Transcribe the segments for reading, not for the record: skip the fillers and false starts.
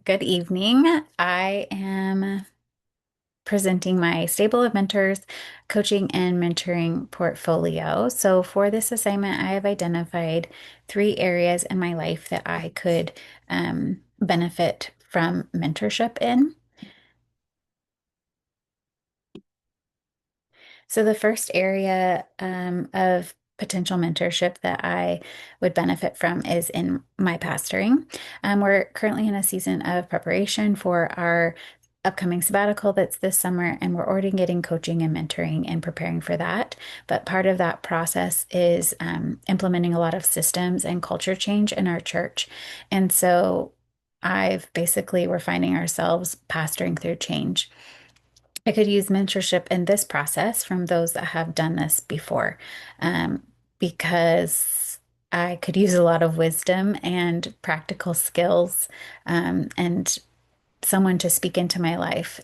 Good evening. I am presenting my Stable of Mentors coaching and mentoring portfolio. So, for this assignment, I have identified three areas in my life that I could benefit from mentorship in. So, the first area of potential mentorship that I would benefit from is in my pastoring. We're currently in a season of preparation for our upcoming sabbatical that's this summer, and we're already getting coaching and mentoring and preparing for that. But part of that process is implementing a lot of systems and culture change in our church. And so we're finding ourselves pastoring through change. I could use mentorship in this process from those that have done this before, um, because I could use a lot of wisdom and practical skills, and someone to speak into my life,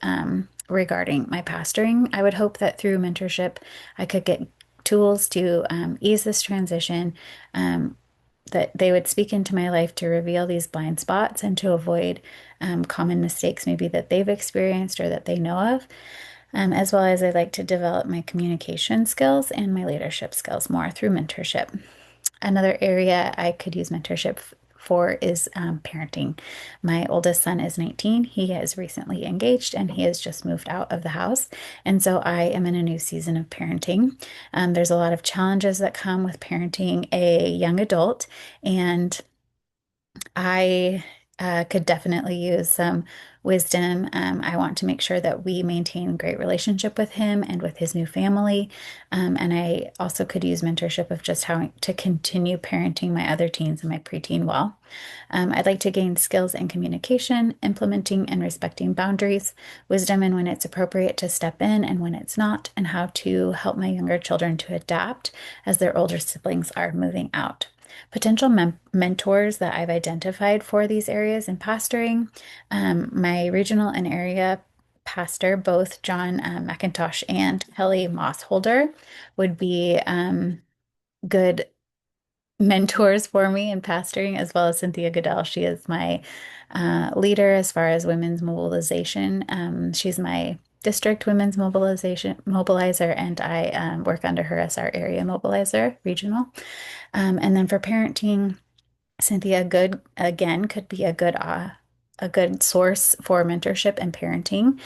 regarding my pastoring. I would hope that through mentorship, I could get tools to ease this transition, that they would speak into my life to reveal these blind spots and to avoid common mistakes maybe that they've experienced or that they know of, as well as I'd like to develop my communication skills and my leadership skills more through mentorship. Another area I could use mentorship for is parenting. My oldest son is 19. He has recently engaged and he has just moved out of the house. And so I am in a new season of parenting. There's a lot of challenges that come with parenting a young adult, and I could definitely use some wisdom. I want to make sure that we maintain a great relationship with him and with his new family. And I also could use mentorship of just how to continue parenting my other teens and my preteen well. I'd like to gain skills in communication, implementing and respecting boundaries, wisdom in when it's appropriate to step in and when it's not, and how to help my younger children to adapt as their older siblings are moving out. Potential mentors that I've identified for these areas in pastoring, my regional and area pastor, both John McIntosh and Kelly Mossholder, would be good mentors for me in pastoring, as well as Cynthia Goodell. She is my leader as far as women's mobilization. She's my district women's mobilizer, and I work under her as our area mobilizer, regional. And then for parenting, Cynthia Good again could be a good source for mentorship and parenting.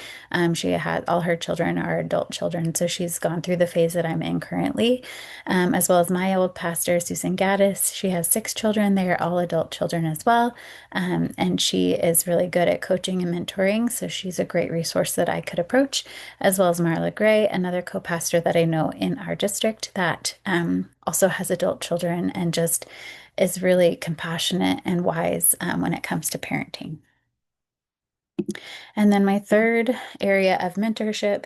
She had all her children are adult children, so she's gone through the phase that I'm in currently, as well as my old pastor, Susan Gaddis. She has six children. They are all adult children as well. And she is really good at coaching and mentoring, so she's a great resource that I could approach, as well as Marla Gray, another co-pastor that I know in our district that also has adult children and just is really compassionate and wise when it comes to parenting. And then my third area of mentorship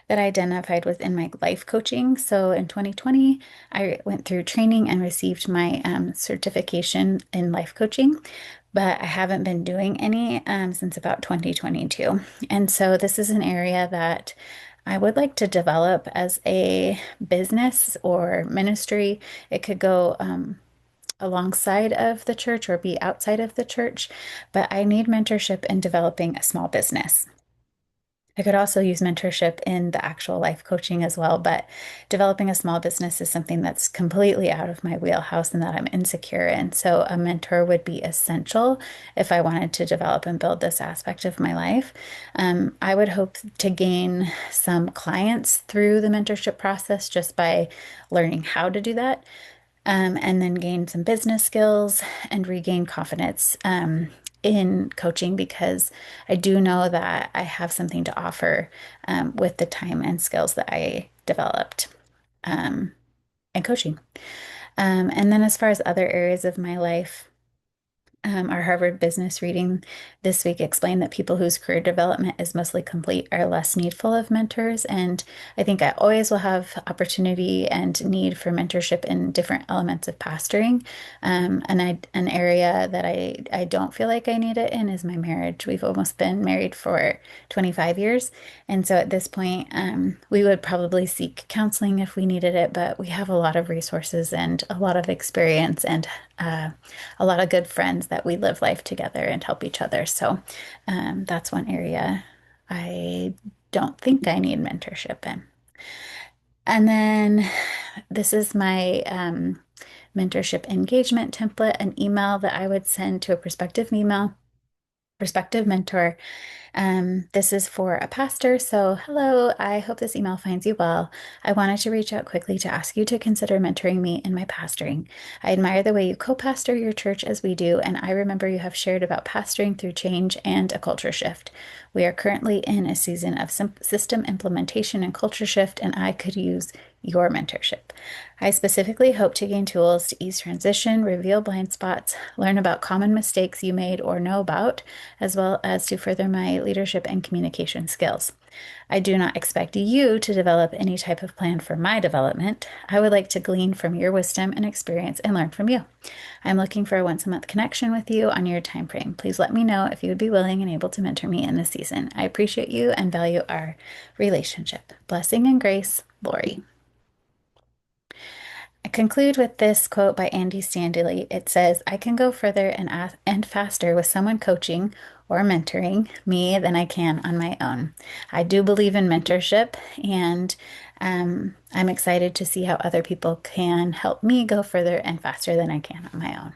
that I identified was in my life coaching. So in 2020, I went through training and received my certification in life coaching, but I haven't been doing any since about 2022. And so this is an area that I would like to develop as a business or ministry. It could go alongside of the church or be outside of the church, but I need mentorship in developing a small business. I could also use mentorship in the actual life coaching as well, but developing a small business is something that's completely out of my wheelhouse and that I'm insecure in. So a mentor would be essential if I wanted to develop and build this aspect of my life. I would hope to gain some clients through the mentorship process just by learning how to do that, and then gain some business skills and regain confidence in coaching, because I do know that I have something to offer with the time and skills that I developed in coaching. And then as far as other areas of my life, our Harvard Business reading this week explained that people whose career development is mostly complete are less needful of mentors. And I think I always will have opportunity and need for mentorship in different elements of pastoring. An area that I don't feel like I need it in is my marriage. We've almost been married for 25 years. And so at this point, we would probably seek counseling if we needed it, but we have a lot of resources and a lot of experience and a lot of good friends that we live life together and help each other. So that's one area I don't think I need mentorship in. And then this is my mentorship engagement template, an email that I would send to a prospective mentor. This is for a pastor. So, hello, I hope this email finds you well. I wanted to reach out quickly to ask you to consider mentoring me in my pastoring. I admire the way you co-pastor your church as we do, and I remember you have shared about pastoring through change and a culture shift. We are currently in a season of system implementation and culture shift, and I could use your mentorship. I specifically hope to gain tools to ease transition, reveal blind spots, learn about common mistakes you made or know about, as well as to further my leadership and communication skills. I do not expect you to develop any type of plan for my development. I would like to glean from your wisdom and experience and learn from you. I'm looking for a once a month connection with you on your time frame. Please let me know if you would be willing and able to mentor me in this season. I appreciate you and value our relationship. Blessing and grace, Lori. I conclude with this quote by Andy Stanley. It says, I can go further and faster with someone coaching or mentoring me than I can on my own. I do believe in mentorship, and I'm excited to see how other people can help me go further and faster than I can on my own.